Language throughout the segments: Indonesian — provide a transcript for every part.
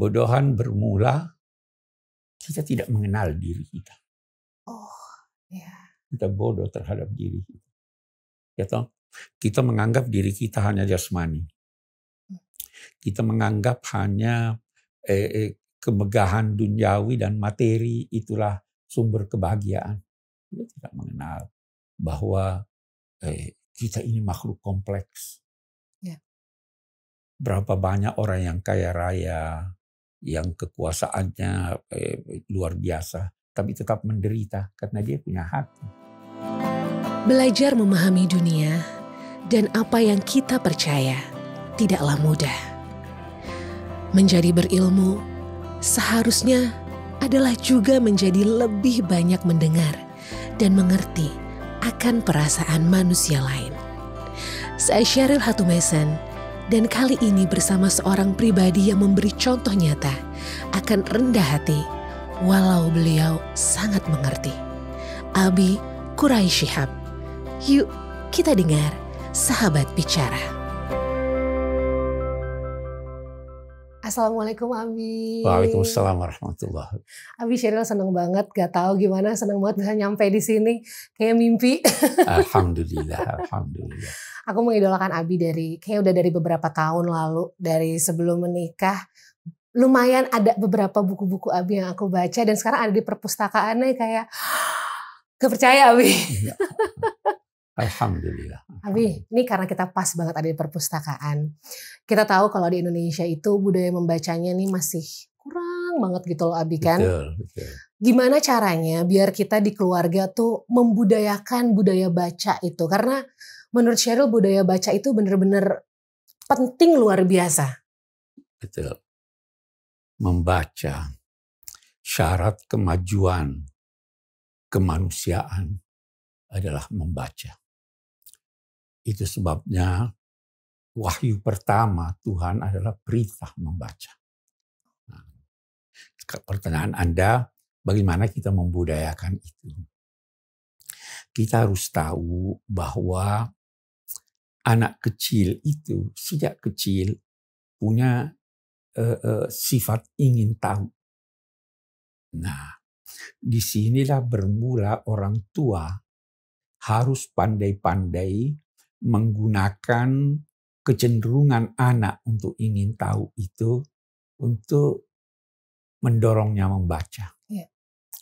Kebodohan bermula kita tidak mengenal diri kita. Oh, ya. Kita bodoh terhadap diri kita. Kita menganggap diri kita hanya jasmani. Kita menganggap hanya kemegahan duniawi dan materi itulah sumber kebahagiaan. Kita tidak mengenal bahwa kita ini makhluk kompleks. Ya. Berapa banyak orang yang kaya raya, yang kekuasaannya luar biasa, tapi tetap menderita karena dia punya hati. Belajar memahami dunia dan apa yang kita percaya tidaklah mudah. Menjadi berilmu seharusnya adalah juga menjadi lebih banyak mendengar dan mengerti akan perasaan manusia lain. Saya Sheryl Hatumesan dan kali ini bersama seorang pribadi yang memberi contoh nyata akan rendah hati walau beliau sangat mengerti. Abi Quraish Shihab. Yuk kita dengar Sahabat Bicara. Assalamualaikum Abi. Waalaikumsalam warahmatullahi. Abi, Sheryl seneng banget, gak tahu gimana, seneng banget bisa nyampe di sini kayak mimpi. Alhamdulillah. Aku mengidolakan Abi udah dari beberapa tahun lalu, dari sebelum menikah. Lumayan ada beberapa buku-buku Abi yang aku baca dan sekarang ada di perpustakaannya kayak gak percaya Abi. Ya. Alhamdulillah. Abi, ini karena kita pas banget ada di perpustakaan. Kita tahu kalau di Indonesia itu budaya membacanya nih masih kurang banget gitu loh Abi kan. Betul. Gimana caranya biar kita di keluarga tuh membudayakan budaya baca itu? Karena menurut Sheryl budaya baca itu benar-benar penting luar biasa. Betul. Membaca syarat kemajuan kemanusiaan adalah membaca. Itu sebabnya wahyu pertama Tuhan adalah perintah membaca. Nah, pertanyaan Anda, bagaimana kita membudayakan itu? Kita harus tahu bahwa anak kecil itu sejak kecil punya sifat ingin tahu. Nah, disinilah bermula orang tua harus pandai-pandai menggunakan kecenderungan anak untuk ingin tahu itu untuk mendorongnya membaca. Ya.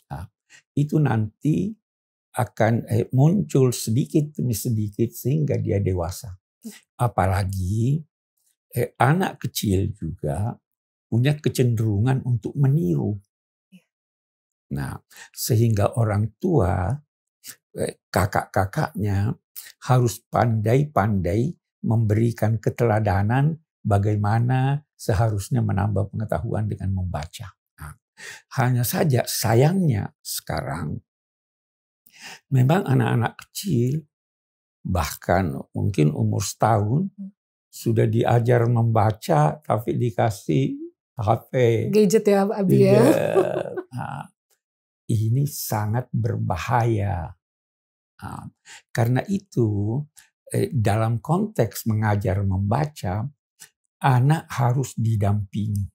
Nah, itu nanti akan muncul sedikit demi sedikit sehingga dia dewasa. Apalagi anak kecil juga punya kecenderungan untuk meniru. Nah, sehingga orang tua, kakak-kakaknya harus pandai-pandai memberikan keteladanan bagaimana seharusnya menambah pengetahuan dengan membaca. Nah, hanya saja sayangnya sekarang memang anak-anak kecil bahkan mungkin umur setahun sudah diajar membaca tapi dikasih HP. Gadget ya Abi ya. Nah, ini sangat berbahaya. Nah, karena itu dalam konteks mengajar membaca, anak harus didampingi.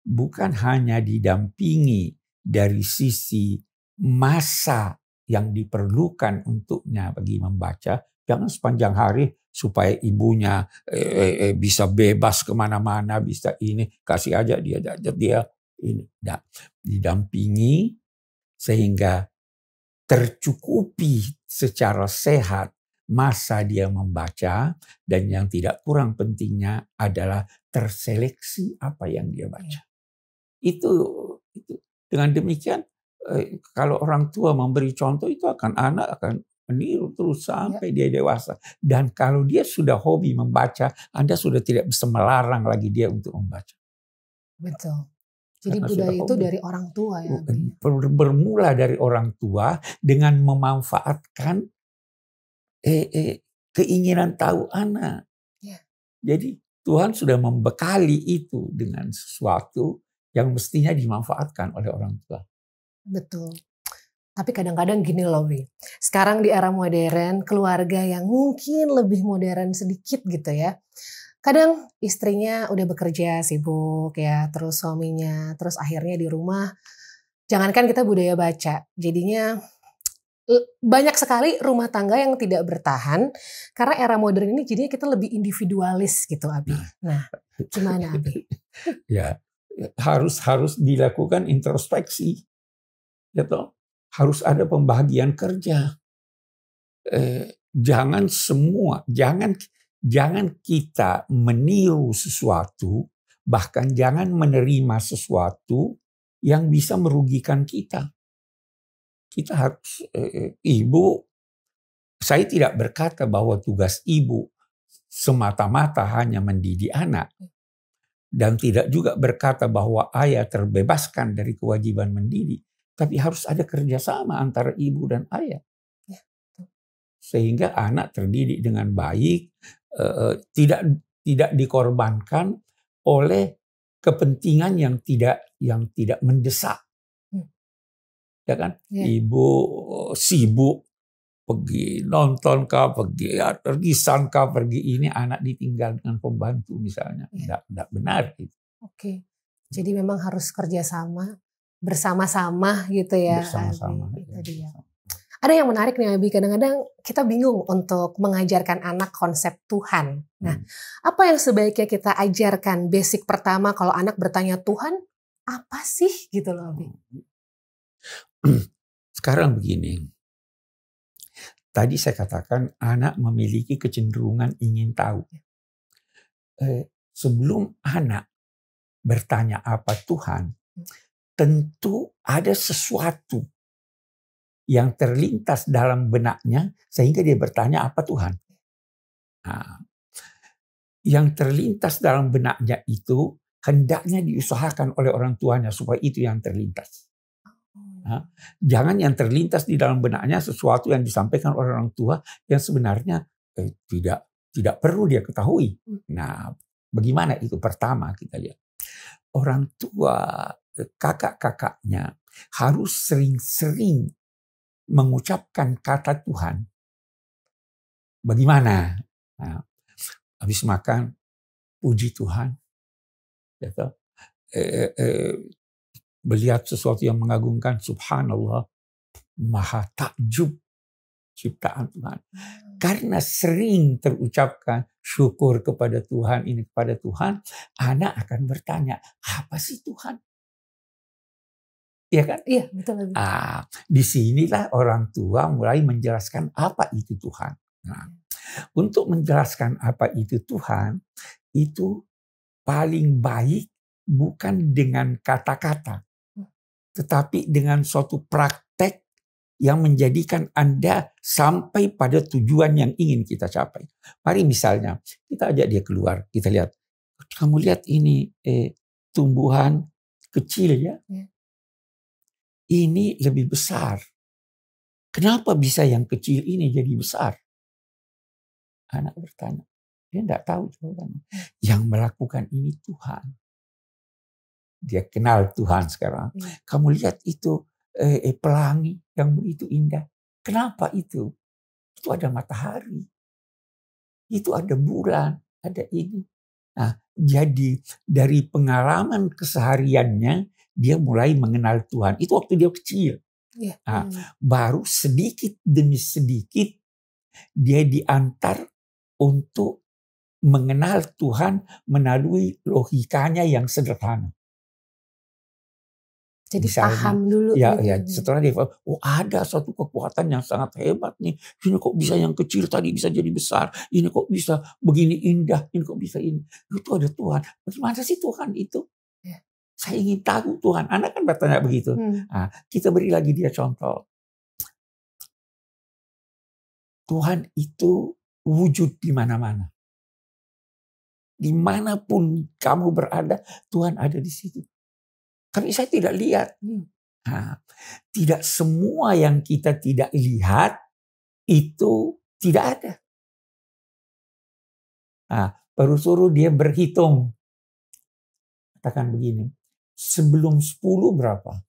Bukan hanya didampingi dari sisi masa yang diperlukan untuknya bagi membaca, jangan sepanjang hari supaya ibunya bisa bebas kemana-mana, bisa ini, kasih aja dia ini. Nah, didampingi sehingga tercukupi secara sehat masa dia membaca, dan yang tidak kurang pentingnya adalah terseleksi apa yang dia baca. Itu dengan demikian kalau orang tua memberi contoh itu anak akan meniru terus sampai dia dewasa. Dan kalau dia sudah hobi membaca, Anda sudah tidak bisa melarang lagi dia untuk membaca. Betul. Jadi budaya itu dari orang tua ya. Bermula dari orang tua dengan memanfaatkan keinginan tahu anak. Ya. Jadi Tuhan sudah membekali itu dengan sesuatu yang mestinya dimanfaatkan oleh orang tua. Betul. Tapi kadang-kadang gini loh Wi. Sekarang di era modern, keluarga yang mungkin lebih modern sedikit gitu ya. Kadang istrinya udah bekerja sibuk ya, terus suaminya, terus akhirnya di rumah, jangankan kita budaya baca, jadinya banyak sekali rumah tangga yang tidak bertahan karena era modern ini jadinya kita lebih individualis gitu, Abi. Nah, gimana Abi? Ya, harus dilakukan introspeksi, gitu. Harus ada pembagian kerja. Jangan kita meniru sesuatu, bahkan jangan menerima sesuatu yang bisa merugikan kita. Kita harus saya tidak berkata bahwa tugas ibu semata-mata hanya mendidik anak, dan tidak juga berkata bahwa ayah terbebaskan dari kewajiban mendidik, tapi harus ada kerjasama antara ibu dan ayah. Sehingga anak terdidik dengan baik, tidak dikorbankan oleh kepentingan yang tidak mendesak. Ya kan? Ya. Ibu sibuk pergi nonton kah, pergi arisan kah, pergi ini, anak ditinggal dengan pembantu misalnya. Tidak benar itu. Oke. Jadi memang harus kerjasama bersama-sama gitu ya. Bersama-sama. Itu dia. Ada yang menarik nih Abi, kadang-kadang kita bingung untuk mengajarkan anak konsep Tuhan. Nah, apa yang sebaiknya kita ajarkan basic pertama kalau anak bertanya Tuhan apa sih gitu loh Abi? Sekarang begini, tadi saya katakan anak memiliki kecenderungan ingin tahu. Sebelum anak bertanya apa Tuhan, tentu ada sesuatu yang terlintas dalam benaknya sehingga dia bertanya apa Tuhan. Nah, yang terlintas dalam benaknya itu hendaknya diusahakan oleh orang tuanya supaya itu yang terlintas. Nah, jangan yang terlintas di dalam benaknya sesuatu yang disampaikan oleh orang tua yang sebenarnya tidak perlu dia ketahui. Nah, bagaimana itu? Pertama kita lihat orang tua, kakak-kakaknya harus sering-sering mengucapkan kata Tuhan. Bagaimana? Nah, habis makan, puji Tuhan. Gitu. Melihat sesuatu yang mengagumkan, subhanallah, maha takjub ciptaan Tuhan. Karena sering terucapkan syukur kepada Tuhan, ini kepada Tuhan, anak akan bertanya, apa sih Tuhan? Iya kan? Iya, betul. Disinilah orang tua mulai menjelaskan apa itu Tuhan. Nah, untuk menjelaskan apa itu Tuhan, itu paling baik bukan dengan kata-kata, tetapi dengan suatu praktek yang menjadikan Anda sampai pada tujuan yang ingin kita capai. Mari misalnya, kita ajak dia keluar, kita lihat, kamu lihat ini tumbuhan kecil ya. Ini lebih besar. Kenapa bisa yang kecil ini jadi besar? Anak bertanya. Dia tidak tahu jawabannya. Yang melakukan ini Tuhan. Dia kenal Tuhan sekarang. Kamu lihat itu pelangi yang begitu indah. Kenapa itu? Itu ada matahari. Itu ada bulan. Ada ini. Nah, jadi dari pengalaman kesehariannya, dia mulai mengenal Tuhan. Itu waktu dia kecil. Nah, baru sedikit demi sedikit dia diantar untuk mengenal Tuhan melalui logikanya yang sederhana. Jadi misalnya, paham dulu. Ya, setelah dia paham, ada suatu kekuatan yang sangat hebat nih. Ini kok bisa yang kecil tadi bisa jadi besar. Ini kok bisa begini indah. Ini kok bisa ini. Itu ada Tuhan. Bagaimana sih Tuhan itu? Saya ingin tahu Tuhan. Anak kan bertanya begitu. Nah, kita beri lagi dia contoh. Tuhan itu wujud di mana-mana. Dimanapun kamu berada, Tuhan ada di situ. Tapi saya tidak lihat. Nah, tidak semua yang kita tidak lihat itu tidak ada. Nah, baru suruh dia berhitung. Katakan begini. Sebelum 10 berapa?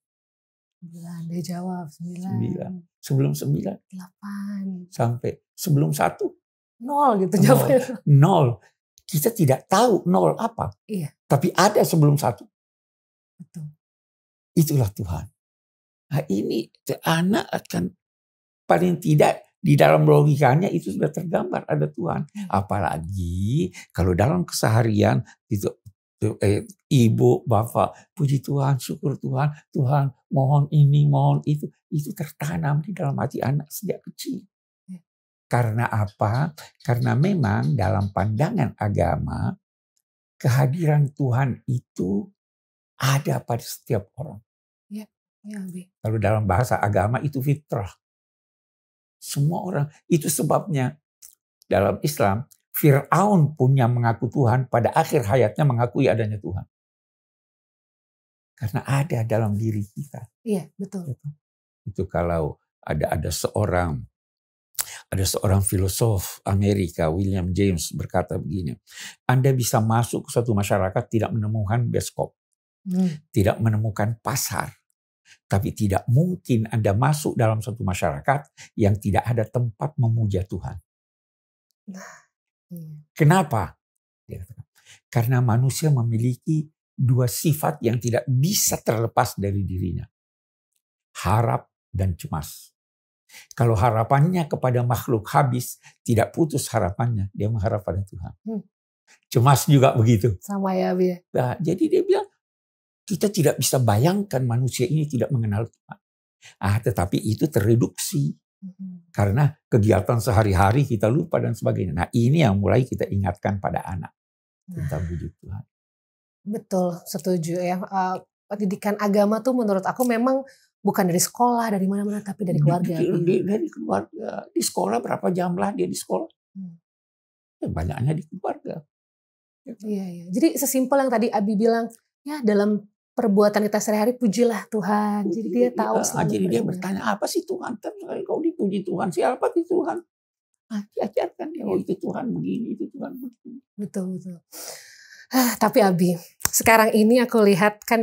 9. Dia jawab 9. Sebelum 9? 8. Sampai sebelum 1? 0 gitu jawabnya. 0. Kita tidak tahu nol apa. Iya. Tapi ada sebelum satu. Betul. Itulah Tuhan. Nah ini anak akan paling tidak di dalam logikanya itu sudah tergambar ada Tuhan. Apalagi kalau dalam keseharian itu ibu, bapak, puji Tuhan, syukur Tuhan, Tuhan mohon ini, mohon itu tertanam di dalam hati anak sejak kecil. Karena apa? Karena memang dalam pandangan agama, kehadiran Tuhan itu ada pada setiap orang. Ya, kalau dalam bahasa agama itu fitrah. Semua orang. Itu sebabnya dalam Islam, Fir'aun pun yang mengaku Tuhan pada akhir hayatnya mengakui adanya Tuhan. Karena ada dalam diri kita. Iya, betul. Itu kalau ada seorang filosof Amerika, William James, berkata begini, Anda bisa masuk ke suatu masyarakat tidak menemukan bioskop, tidak menemukan pasar, tapi tidak mungkin Anda masuk dalam suatu masyarakat yang tidak ada tempat memuja Tuhan. Kenapa? Karena manusia memiliki dua sifat yang tidak bisa terlepas dari dirinya. Harap dan cemas. Kalau harapannya kepada makhluk habis, tidak putus harapannya. Dia mengharap pada Tuhan. Cemas juga begitu. Sama ya, Abi. Nah, jadi dia bilang, kita tidak bisa bayangkan manusia ini tidak mengenal Tuhan. Tetapi itu tereduksi. Karena kegiatan sehari-hari kita lupa dan sebagainya. Nah ini yang mulai kita ingatkan pada anak. Tentang wujud Tuhan. Betul, setuju ya. Pendidikan agama tuh menurut aku memang bukan dari sekolah, dari mana-mana, tapi dari keluarga. Dari keluarga. Di sekolah berapa jam lah dia di sekolah. Banyaknya di keluarga. Iya. Jadi sesimpel yang tadi Abi bilang, ya dalam perbuatan kita sehari-hari pujilah Tuhan. Jadi dia tahu. Jadi dia bertanya, apa sih Tuhan? Tapi kalau dipuji Tuhan, siapa sih Tuhan? Diajarkan dia, itu Tuhan begini, itu Tuhan begini. Betul. Tapi Abi, sekarang ini aku lihat kan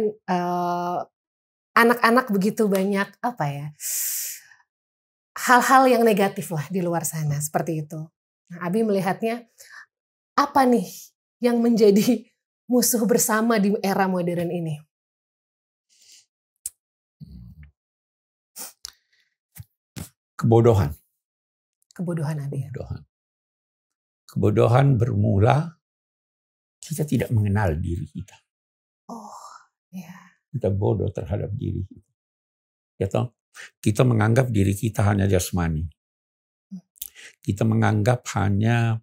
anak-anak begitu banyak hal-hal yang negatif lah di luar sana seperti itu. Nah, Abi melihatnya apa nih yang menjadi musuh bersama di era modern ini? Kebodohan. Kebodohan, Abi. Kebodohan bermula kita tidak mengenal diri kita. Kita bodoh terhadap diri kita. Kita menganggap diri kita hanya jasmani. Kita menganggap hanya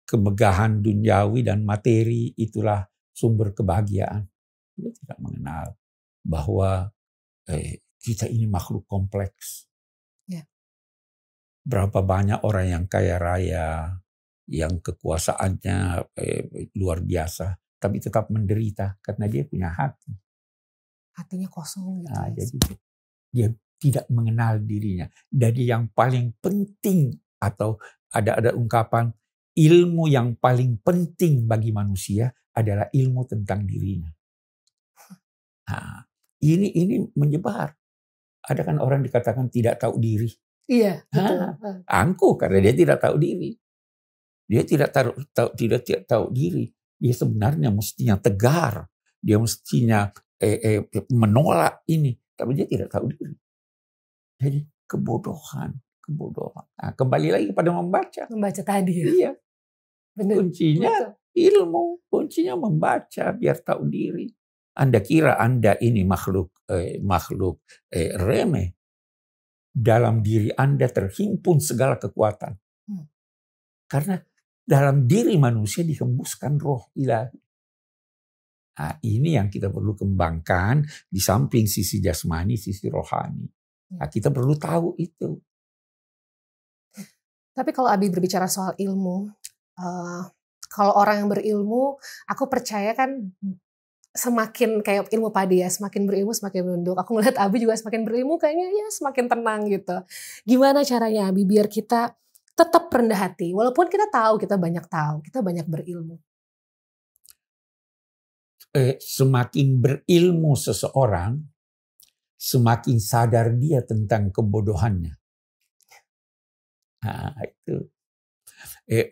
kemegahan duniawi dan materi itulah sumber kebahagiaan. Kita tidak mengenal bahwa kita ini makhluk kompleks. Berapa banyak orang yang kaya raya, yang kekuasaannya luar biasa, tapi tetap menderita karena dia punya hati. Hatinya kosong. Jadi dia tidak mengenal dirinya. Jadi yang paling penting, atau ada ungkapan, ilmu yang paling penting bagi manusia adalah ilmu tentang dirinya. Ini menyebar. Ada kan orang dikatakan tidak tahu diri. Iya, betul. Angkuh karena dia tidak tahu diri. Dia tidak tahu diri. Dia sebenarnya mestinya tegar. Dia mestinya menolak ini. Tapi dia tidak tahu diri. Jadi kebodohan. Kembali lagi kepada membaca. Membaca tadi. Iya. Benar. Kuncinya ilmu. Kuncinya membaca biar tahu diri. Anda kira Anda ini makhluk remeh. Dalam diri Anda terhimpun segala kekuatan. Karena dalam diri manusia dihembuskan roh ilahi. Nah, ini yang kita perlu kembangkan di samping sisi jasmani, sisi rohani. Nah, kita perlu tahu itu. Tapi kalau Abi berbicara soal ilmu, kalau orang yang berilmu, aku percaya kan semakin kayak ilmu padi ya, semakin berilmu semakin menunduk. Aku ngeliat Abi juga semakin berilmu kayaknya ya semakin tenang gitu. Gimana caranya Abi biar kita tetap rendah hati walaupun kita tahu, kita banyak berilmu. Semakin berilmu seseorang, semakin sadar dia tentang kebodohannya. Nah, itu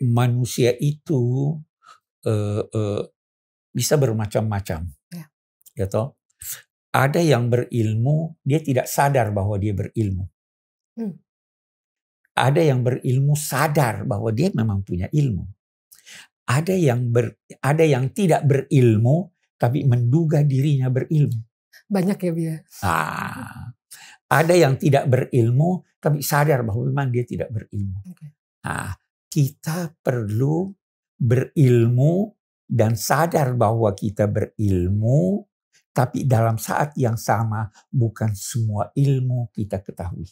manusia itu bisa bermacam-macam. Ya. Gitu. Ada yang berilmu, dia tidak sadar bahwa dia berilmu. Ada yang berilmu sadar bahwa dia memang punya ilmu. Ada yang tidak berilmu tapi menduga dirinya berilmu. Banyak ya, Bia. Ada yang tidak berilmu tapi sadar bahwa memang dia tidak berilmu. Okay. Kita perlu berilmu dan sadar bahwa kita berilmu, tapi dalam saat yang sama bukan semua ilmu kita ketahui.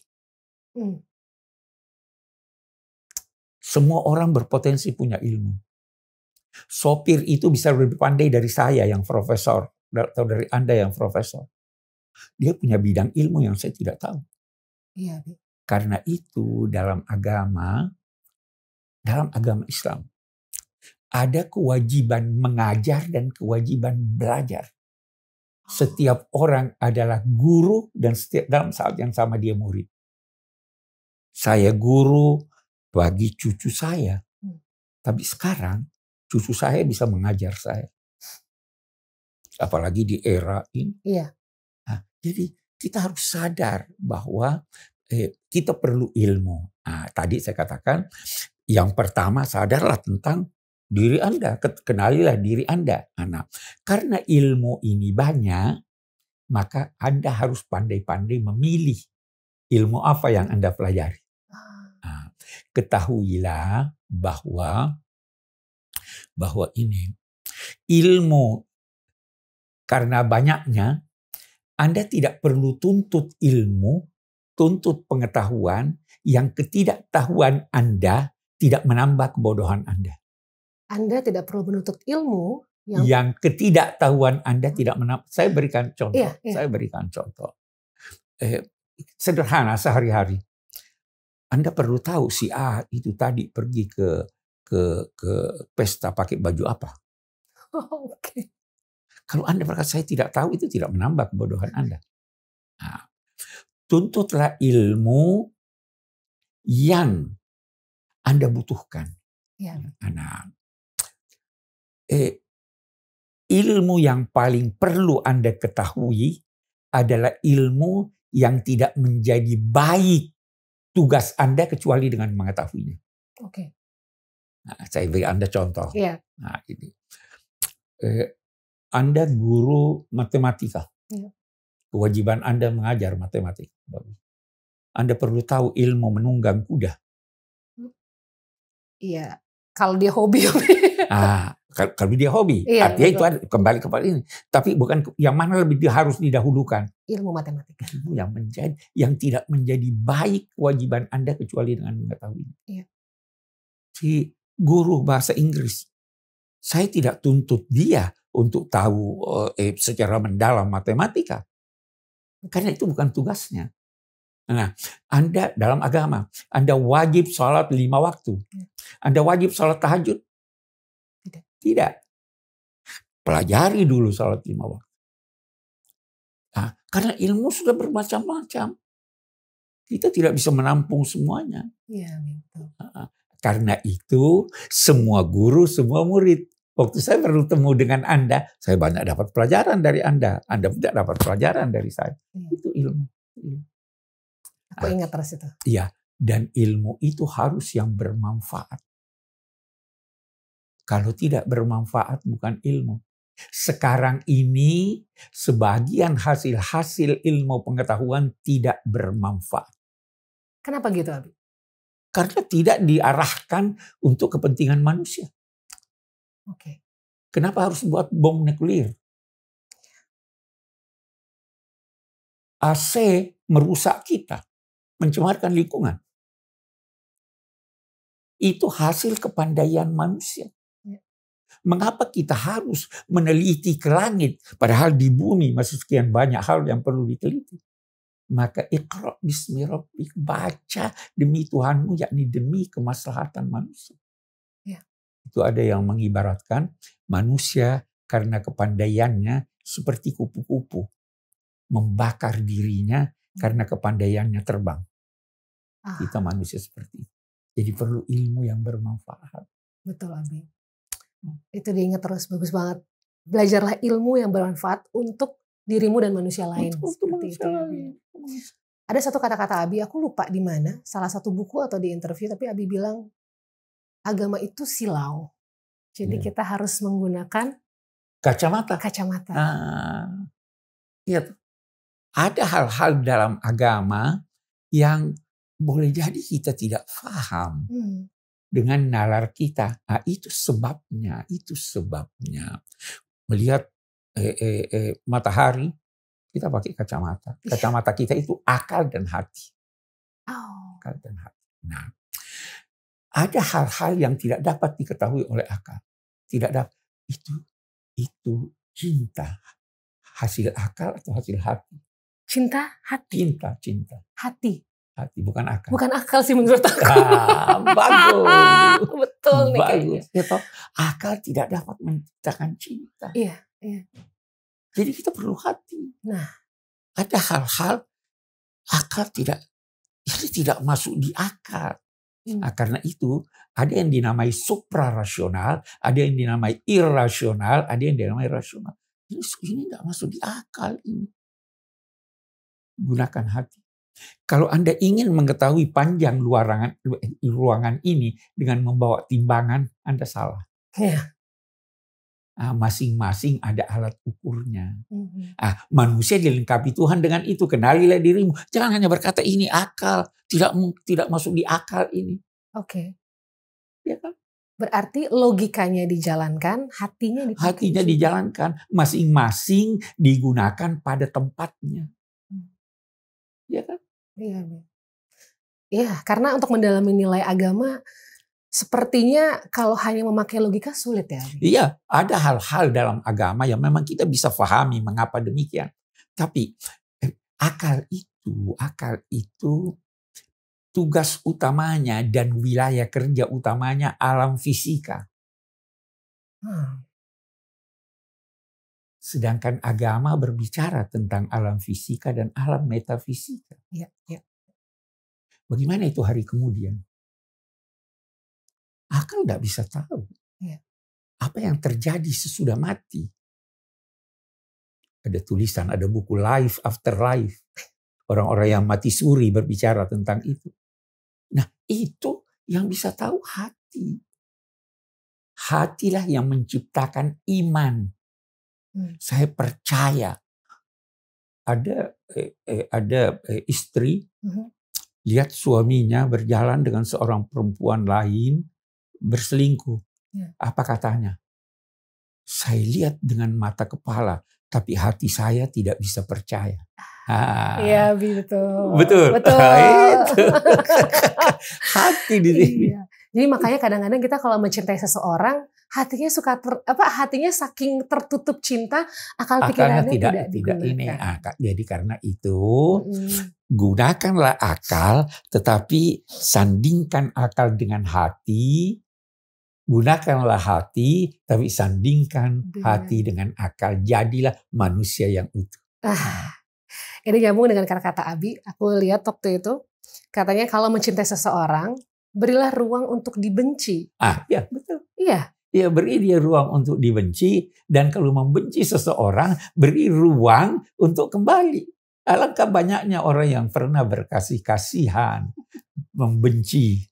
Semua orang berpotensi punya ilmu. Sopir itu bisa lebih pandai dari saya yang profesor, atau dari Anda yang profesor. Dia punya bidang ilmu yang saya tidak tahu. Iya. Karena itu dalam agama Islam, ada kewajiban mengajar dan kewajiban belajar. Setiap orang adalah guru dan dalam saat yang sama dia murid. Saya guru bagi cucu saya. Tapi sekarang cucu saya bisa mengajar saya. Apalagi di era ini. Iya. Jadi kita harus sadar bahwa kita perlu ilmu. Tadi saya katakan yang pertama sadarlah tentang diri Anda, kenalilah diri Anda. Karena ilmu ini banyak, maka Anda harus pandai-pandai memilih ilmu apa yang Anda pelajari. Ketahuilah bahwa ini ilmu karena banyaknya, Anda tidak perlu tuntut ilmu, tuntut pengetahuan yang ketidaktahuan Anda tidak menambah kebodohan Anda. Anda tidak perlu menuntut ilmu yang ketidaktahuan Anda tidak menambah. Saya berikan contoh. Iya. Saya berikan contoh. Sederhana sehari-hari. Anda perlu tahu si A itu tadi pergi ke pesta pakai baju apa. Oke. Kalau Anda berkata saya tidak tahu, itu tidak menambah kebodohan Anda. Tuntutlah ilmu yang Anda butuhkan. Ya. Ilmu yang paling perlu Anda ketahui adalah ilmu yang tidak menjadi baik tugas Anda kecuali dengan mengetahuinya. Oke. Saya beri Anda contoh. Iya. Ini. Anda guru matematika. Iya. Kewajiban Anda mengajar matematika. Anda perlu tahu ilmu menunggang kuda. Iya. Kalau dia hobi. Kalau dia hobi, iya, artinya itu kembali kepada ini. Tapi bukan yang mana lebih harus didahulukan. Ilmu matematika. Ilmu yang tidak menjadi baik kewajiban Anda kecuali dengan mengetahuinya. Iya. Si guru bahasa Inggris, saya tidak tuntut dia untuk tahu secara mendalam matematika. Karena itu bukan tugasnya. Nah, Anda dalam agama, Anda wajib sholat 5 waktu. Anda wajib sholat tahajud. Tidak. Pelajari dulu sholat 5 waktu. Karena ilmu sudah bermacam-macam. Kita tidak bisa menampung semuanya. Iya, betul. Karena itu semua guru, semua murid. Waktu saya bertemu dengan Anda, saya banyak dapat pelajaran dari Anda. Anda tidak dapat pelajaran dari saya. Itu ilmu. Aku ingat terus itu. Iya. Dan ilmu itu harus yang bermanfaat. Kalau tidak bermanfaat bukan ilmu. Sekarang ini sebagian hasil ilmu pengetahuan tidak bermanfaat. Kenapa gitu, Abi? Karena tidak diarahkan untuk kepentingan manusia. Oke. Kenapa harus buat bom nuklir? AC merusak kita, mencemarkan lingkungan. Itu hasil kepandaian manusia. Mengapa kita harus meneliti ke langit, padahal di bumi masih sekian banyak hal yang perlu diteliti? Maka iqra bismi rabbik, baca demi Tuhanmu, yakni demi kemaslahatan manusia. Ya. Itu ada yang mengibaratkan manusia karena kepandaiannya seperti kupu-kupu, membakar dirinya karena kepandaiannya terbang. Kita manusia seperti itu. Jadi perlu ilmu yang bermanfaat. Betul, Abi. Itu diingat terus, bagus banget. Belajarlah ilmu yang bermanfaat untuk dirimu dan manusia lain. Untuk manusia lain. Ada satu kata-kata Abi, aku lupa di mana, salah satu buku atau di interview, tapi Abi bilang agama itu silau. Jadi kita harus menggunakan kacamata. Iya, ada hal-hal dalam agama yang boleh jadi kita tidak paham dengan nalar kita. Nah, itu sebabnya. Melihat matahari, kita pakai kacamata. Kacamata kita itu akal dan hati. Akal dan hati. Nah, ada hal-hal yang tidak dapat diketahui oleh akal. Tidak dapat. Itu cinta. Hasil akal atau hasil hati? Cinta, hati. Cinta. Hati, bukan akal. Bukan akal sih menurut aku. Bagus. Betul nih kayaknya. Akal tidak dapat menciptakan cinta. Iya. Jadi kita perlu hati. Nah, ada hal-hal akal tidak masuk di akal. Nah, karena itu ada yang dinamai suprarasional, ada yang dinamai irrasional, ada yang dinamai rasional. Ini tidak masuk di akal ini. Gunakan hati. Kalau Anda ingin mengetahui panjang ruangan ini dengan membawa timbangan, Anda salah. Iya. Masing-masing ada alat ukurnya. Manusia dilengkapi Tuhan dengan itu. Kenalilah dirimu. Jangan hanya berkata ini akal. Tidak masuk di akal ini. Oke. Ya kan? Berarti logikanya dijalankan, hatinya dipakai. Hatinya dijalankan. Masing-masing digunakan pada tempatnya. Ya kan? Iya. Ya, karena untuk mendalami nilai agama, sepertinya kalau hanya memakai logika sulit ya. Iya, ada hal-hal dalam agama yang memang kita bisa pahami mengapa demikian. Tapi akal itu tugas utamanya dan wilayah kerja utamanya alam fisika. Sedangkan agama berbicara tentang alam fisika dan alam metafisika. Iya. Bagaimana itu hari kemudian? Akal tidak bisa tahu apa yang terjadi sesudah mati. Ada tulisan, ada buku Life After Life. Orang-orang yang mati suri berbicara tentang itu. Nah, itu yang bisa tahu hati. Hatilah yang menciptakan iman. Saya percaya ada istri lihat suaminya berjalan dengan seorang perempuan lain berselingkuh. Apa katanya? Saya lihat dengan mata kepala, tapi hati saya tidak bisa percaya. Iya, betul. Hati di sini. Iya. Jadi makanya kadang-kadang kita kalau mencintai seseorang, hatinya hatinya saking tertutup cinta, akal pikirannya tidak digunakan. Jadi karena itu gunakanlah akal, tetapi sandingkan akal dengan hati. Gunakanlah hati, tapi sandingkan hati dengan akal. Jadilah manusia yang utuh. Ini nyambung dengan kata-kata Abi. Aku lihat waktu itu, katanya kalau mencintai seseorang, berilah ruang untuk dibenci. Ya betul. Iya. Ya, beri dia ruang untuk dibenci. Dan kalau membenci seseorang, beri ruang untuk kembali. Alangkah banyaknya orang yang pernah berkasih-kasihan, membenci.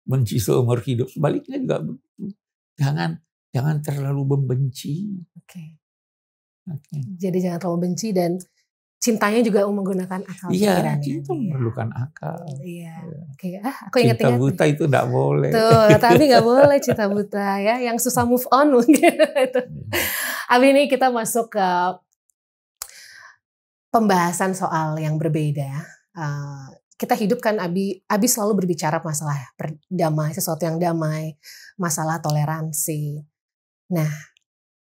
Benci seumur hidup. Sebaliknya juga begitu. Jangan terlalu membenci. Oke. Jadi jangan terlalu benci dan cintanya juga menggunakan akal pikirannya. Iya, cinta memerlukan akal. Iya. Oke. Aku ingat-ingat. Cinta buta itu tidak boleh. Tuh, tapi nggak boleh cinta buta ya. Yang susah move on mungkin. Abi, ini kita masuk ke pembahasan soal yang berbeda. Kita hidup kan Abi selalu berbicara masalah damai, sesuatu yang damai, masalah toleransi. Nah,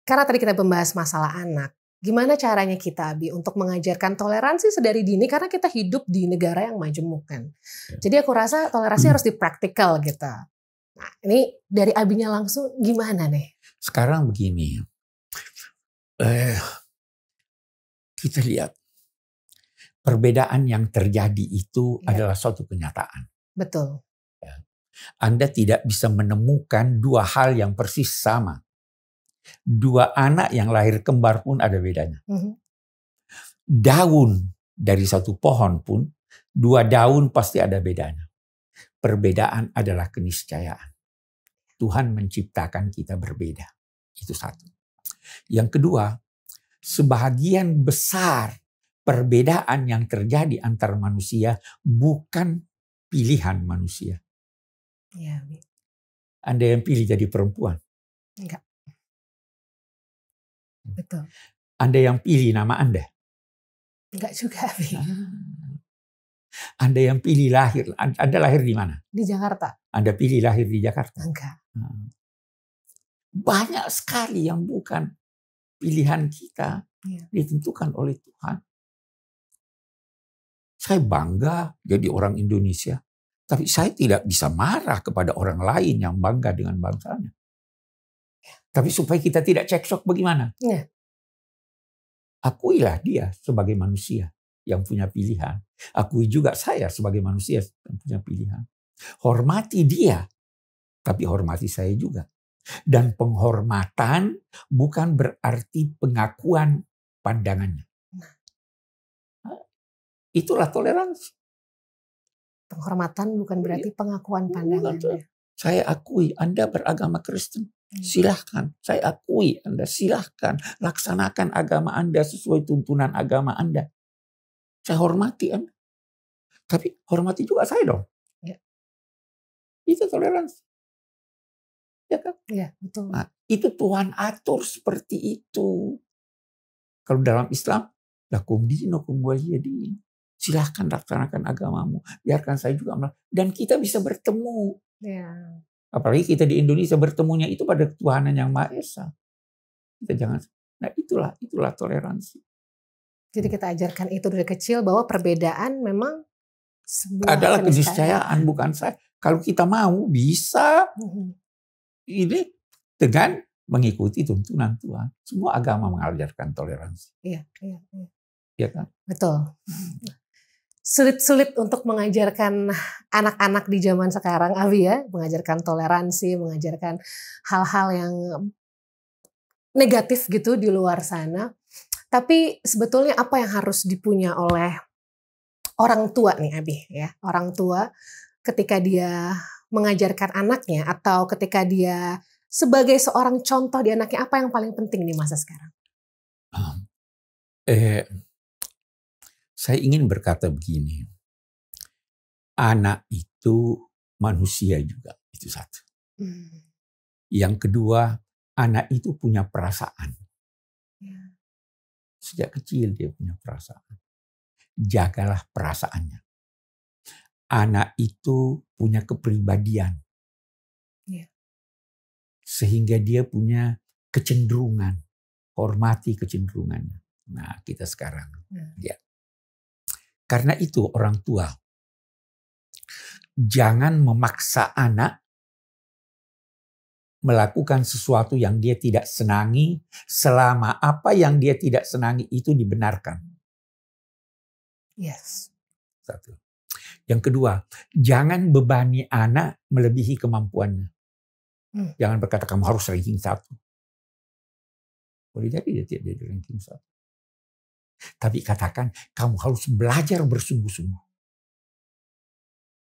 karena tadi kita membahas masalah anak, gimana caranya kita Abi untuk mengajarkan toleransi sedari dini karena kita hidup di negara yang majemuk kan. Jadi aku rasa toleransi harus dipraktikal gitu. Nah, ini dari Abinya langsung gimana nih? Sekarang begini, kita lihat. Perbedaan yang terjadi itu adalah suatu kenyataan. Betul. Anda tidak bisa menemukan dua hal yang persis sama. Dua anak yang lahir kembar pun ada bedanya. Daun dari satu pohon pun, dua daun pasti ada bedanya. Perbedaan adalah keniscayaan. Tuhan menciptakan kita berbeda. Itu satu. Yang kedua, sebagian besar perbedaan yang terjadi antar manusia bukan pilihan manusia. Ya, Anda yang pilih jadi perempuan. enggak. Betul. Anda yang pilih nama Anda. Enggak juga, Abi. Anda yang pilih lahir. Anda lahir di mana? Di Jakarta. Anda pilih lahir di Jakarta. Enggak. Banyak sekali yang bukan pilihan kita ditentukan oleh Tuhan. Saya bangga jadi orang Indonesia. Tapi saya tidak bisa marah kepada orang lain yang bangga dengan bangsanya. Tapi supaya kita tidak cekcok bagaimana? Ya. Akuilah dia sebagai manusia yang punya pilihan. Akui juga saya sebagai manusia yang punya pilihan. Hormati dia, tapi hormati saya juga. Dan penghormatan bukan berarti pengakuan pandangannya. Itulah toleransi. Penghormatan bukan berarti pengakuan pandangan. Saya akui Anda beragama Kristen. Silahkan. Saya akui Anda. Silahkan. Laksanakan agama Anda sesuai tuntunan agama Anda. Saya hormati Anda. Tapi hormati juga saya dong. Ya. Itu toleransi. Ya kan? Iya, betul. Nah, itu Tuhan atur seperti itu. Kalau dalam Islam, lakum dinukum waliyadin. Silahkan laksanakan agamamu. Biarkan saya juga. Dan kita bisa bertemu. Ya. Apalagi kita di Indonesia bertemunya itu pada ketuhanan yang Maha Esa. Kita jangan. Nah itulah toleransi. Jadi kita ajarkan itu dari kecil bahwa perbedaan memang adalah keniscayaan, bukan saya. Kalau kita mau bisa ini dengan mengikuti tuntunan Tuhan. Semua agama mengajarkan toleransi. Iya. Iya kan? Betul. Sulit untuk mengajarkan anak-anak di zaman sekarang, Abi ya, mengajarkan toleransi, mengajarkan hal-hal yang negatif gitu di luar sana. Tapi sebetulnya apa yang harus dipunya oleh orang tua nih, Abi ya, orang tua ketika dia mengajarkan anaknya atau ketika dia sebagai seorang contoh di anaknya, apa yang paling penting di masa sekarang? Saya ingin berkata begini, anak itu manusia juga, itu satu. Yang kedua, anak itu punya perasaan. Sejak kecil dia punya perasaan. Jagalah perasaannya. Anak itu punya kepribadian. Sehingga dia punya kecenderungan. Hormati kecenderungannya. Nah, kita sekarang lihat. Karena itu orang tua, jangan memaksa anak melakukan sesuatu yang dia tidak senangi selama apa yang dia tidak senangi itu dibenarkan. Yes. Satu. Yang kedua, jangan bebani anak melebihi kemampuannya. Jangan berkata kamu harus ranking 1. Boleh jadi dia tidak jadi ranking 1. Tapi katakan kamu harus belajar bersungguh-sungguh.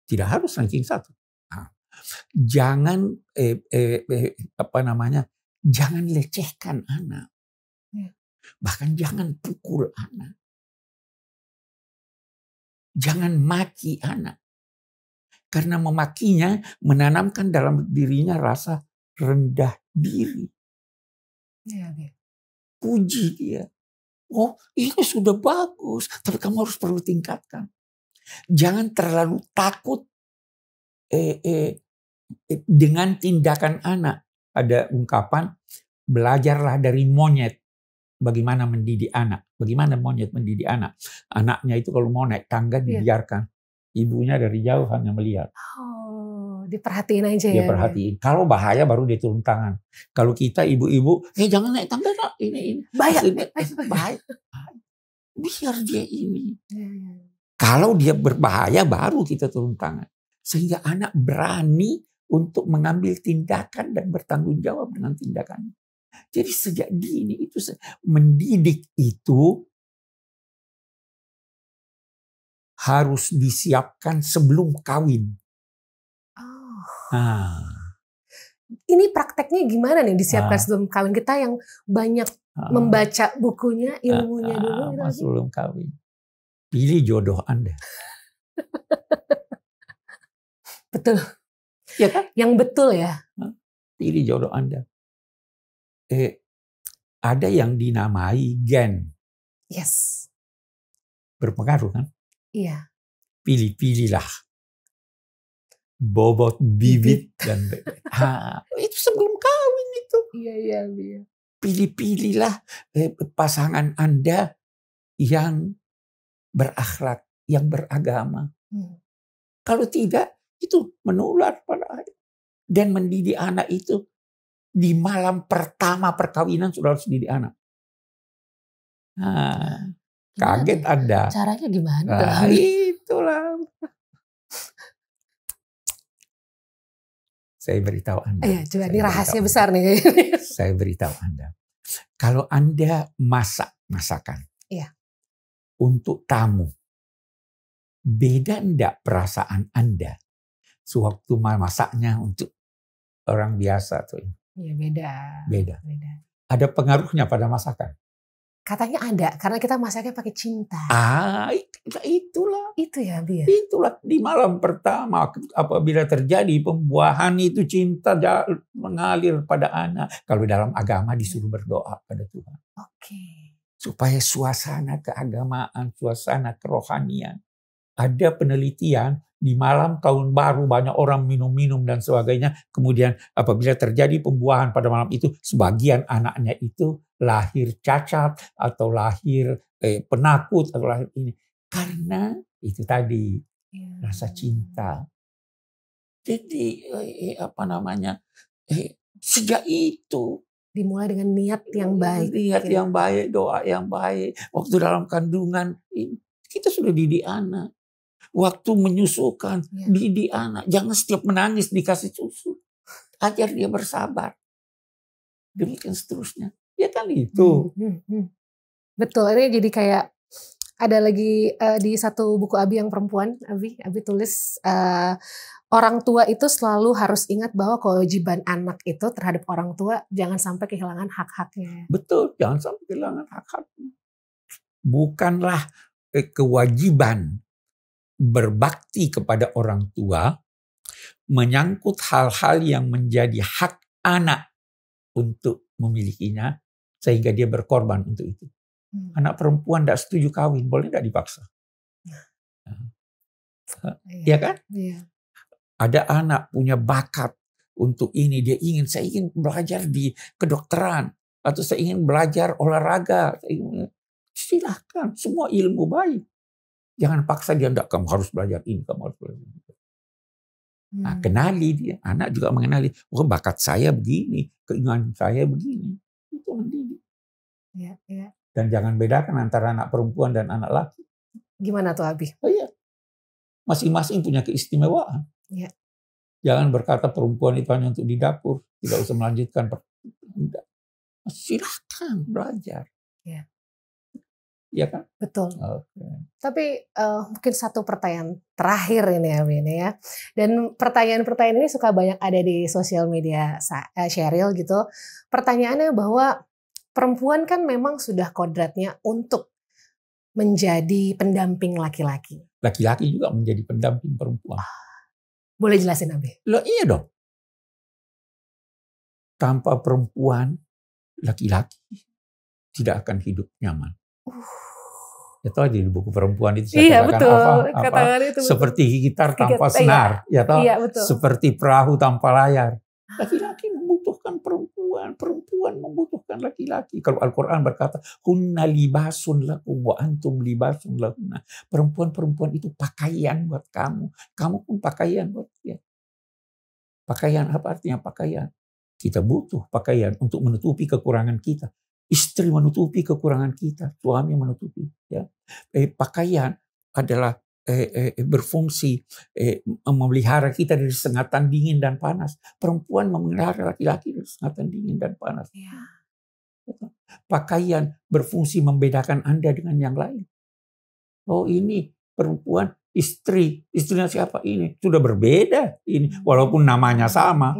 Tidak harus ranking 1. Nah, jangan jangan lecehkan anak. Bahkan jangan pukul anak. Jangan maki anak. Karena memakinya menanamkan dalam dirinya rasa rendah diri. Puji dia. Oh, ini sudah bagus, tapi kamu harus perlu tingkatkan. Jangan terlalu takut dengan tindakan anak. Ada ungkapan, belajarlah dari monyet bagaimana mendidik anak. Bagaimana monyet mendidik anak. Anaknya itu kalau mau naik tangga dibiarkan. Ibunya dari jauh hanya melihat. Diperhatiin aja ya. Dia perhatiin. Kalau bahaya baru dia turun tangan. Kalau kita ibu-ibu, jangan naik tangga nak. Ini. Bahaya. Biar dia ini. Kalau dia berbahaya baru kita turun tangan. Sehingga anak berani untuk mengambil tindakan dan bertanggung jawab dengan tindakannya. Jadi sejak dini itu mendidik itu harus disiapkan sebelum kawin. Oh. Nah, ini prakteknya gimana nih disiapkan sebelum kawin? Kita yang banyak membaca bukunya, ilmunya dulu. Sebelum kawin. Pilih jodoh Anda. Betul. Ya kan? Yang betul ya. Pilih jodoh Anda. Ada yang dinamai gen. Yes. Berpengaruh kan? Iya. Pilih-pilihlah. Bobot, bibit, dan bebek. Itu sebelum kawin itu. Iya. Pilih-pilihlah pasangan Anda yang berakhlak, yang beragama. Kalau tidak, itu menular pada anak. Dan mendidik anak itu di malam pertama perkawinan sudah harus didik anak. Kaget Anda. Caranya gimana? Itulah. Saya beritahu Anda. Iya, coba ini rahasia besar nih. Saya beritahu Anda. Kalau Anda masakan untuk tamu, beda enggak perasaan Anda sewaktu masaknya untuk orang biasa tuh? Iya, beda. Ada pengaruhnya pada masakan? Katanya ada, karena kita masaknya pakai cinta. Itulah. Itu ya, Bi. Itulah di malam pertama apabila terjadi pembuahan itu cinta mengalir pada anak. Kalau dalam agama disuruh berdoa pada Tuhan. Oke. Supaya suasana keagamaan, suasana kerohanian. Ada penelitian di malam tahun baru banyak orang minum-minum dan sebagainya. Kemudian apabila terjadi pembuahan pada malam itu, sebagian anaknya itu lahir cacat atau lahir penakut atau lahir ini. Karena itu tadi rasa cinta. Jadi sejak itu dimulai dengan niat yang baik. Niat yang baik, doa yang baik. Waktu dalam kandungan kita sudah didik anak. Waktu menyusukan, didik anak. Jangan setiap menangis dikasih susu. Ajar dia bersabar. Demikian seterusnya. Ya kan itu. Betul. Ini jadi kayak ada lagi di satu buku Abi yang perempuan. Abi tulis orang tua itu selalu harus ingat bahwa kewajiban anak itu terhadap orang tua jangan sampai kehilangan hak-haknya. Betul. Jangan sampai kehilangan hak-haknya. Bukanlah kewajiban berbakti kepada orang tua menyangkut hal-hal yang menjadi hak anak untuk memilikinya sehingga dia berkorban untuk itu. Anak perempuan tidak setuju kawin, boleh tidak dipaksa? Iya kan? Iya. Ada anak punya bakat untuk ini, saya ingin belajar di kedokteran atau saya ingin belajar olahraga. Silahkan, semua ilmu baik. Jangan paksa dia, enggak, kamu harus belajar ini, kamu harus belajar ini. Nah, kenali dia. Anak juga mengenali, bakat saya begini, keinginan saya begini. Itu mendidik. Ya. Dan jangan bedakan antara anak perempuan dan anak laki. Gimana tuh Abi? Iya. Masing-masing punya keistimewaan. Ya. Jangan berkata perempuan itu hanya untuk di dapur, tidak usah melanjutkan. Silahkan belajar. Ya. Iya kan? Betul. Okay. Tapi mungkin satu pertanyaan terakhir ini ya. Dan pertanyaan-pertanyaan ini suka banyak ada di sosial media Sheryl gitu. Pertanyaannya bahwa perempuan kan memang sudah kodratnya untuk menjadi pendamping laki-laki. Laki-laki juga menjadi pendamping perempuan. Boleh jelasin Abi? Loh iya dong. Tanpa perempuan, laki-laki tidak akan hidup nyaman. Itu aja di buku perempuan itu saya katakan itu seperti gitar tanpa senar, ya toh? Iya, betul. Seperti perahu tanpa layar. Laki-laki membutuhkan perempuan membutuhkan laki-laki. Kalau Al-Quran berkata, hunna libasun lakum wa antum libasun lahunna. Perempuan itu pakaian buat kamu. Kamu pun pakaian buat dia. Pakaian apa artinya pakaian? Kita butuh pakaian untuk menutupi kekurangan kita. Istri menutupi kekurangan kita, suami menutupi. Ya. Pakaian adalah berfungsi memelihara kita dari sengatan dingin dan panas. Perempuan memelihara laki-laki dari sengatan dingin dan panas. Ya. Pakaian berfungsi membedakan Anda dengan yang lain. Oh, ini perempuan, istrinya siapa ini? Sudah berbeda ini, walaupun namanya sama.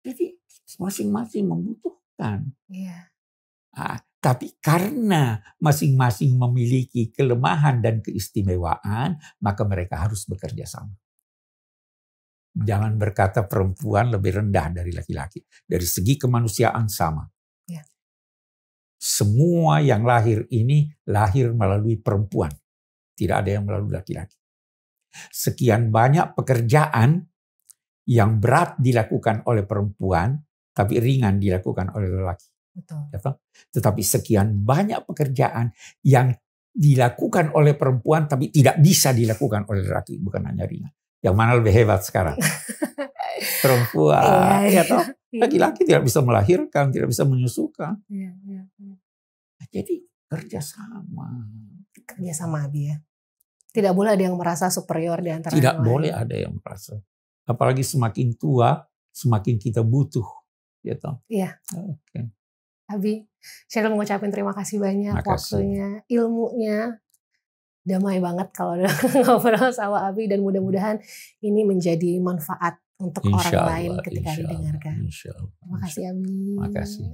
Jadi masing-masing membutuhkan. Ya. Tapi karena masing-masing memiliki kelemahan dan keistimewaan, maka mereka harus bekerja sama. Jangan berkata perempuan lebih rendah dari laki-laki. Dari segi kemanusiaan sama. Ya. Semua yang lahir ini lahir melalui perempuan. Tidak ada yang melalui laki-laki. Sekian banyak pekerjaan yang berat dilakukan oleh perempuan, tapi ringan dilakukan oleh lelaki. Betul. Tetapi sekian banyak pekerjaan yang dilakukan oleh perempuan, tapi tidak bisa dilakukan oleh lelaki. Bukan hanya ringan. Yang mana lebih hebat sekarang? Perempuan. Ya, toh? Laki-laki tidak bisa melahirkan, tidak bisa menyusukan. Jadi kerjasama. Kerjasama, Abi, ya. Tidak boleh ada yang merasa superior di antara Tidak yang boleh lain. ada yang merasa. Apalagi semakin tua, semakin kita butuh. Gitu. Iya. Oke. Abi, saya mau ngucapin terima kasih banyak. Makasih. Waktunya, ilmunya. Damai banget kalau udah ngobrol sama Abi, dan mudah-mudahan ini menjadi manfaat untuk orang lain ketika didengarkan. Insya Allah. Terima kasih, Abi. Terima kasih.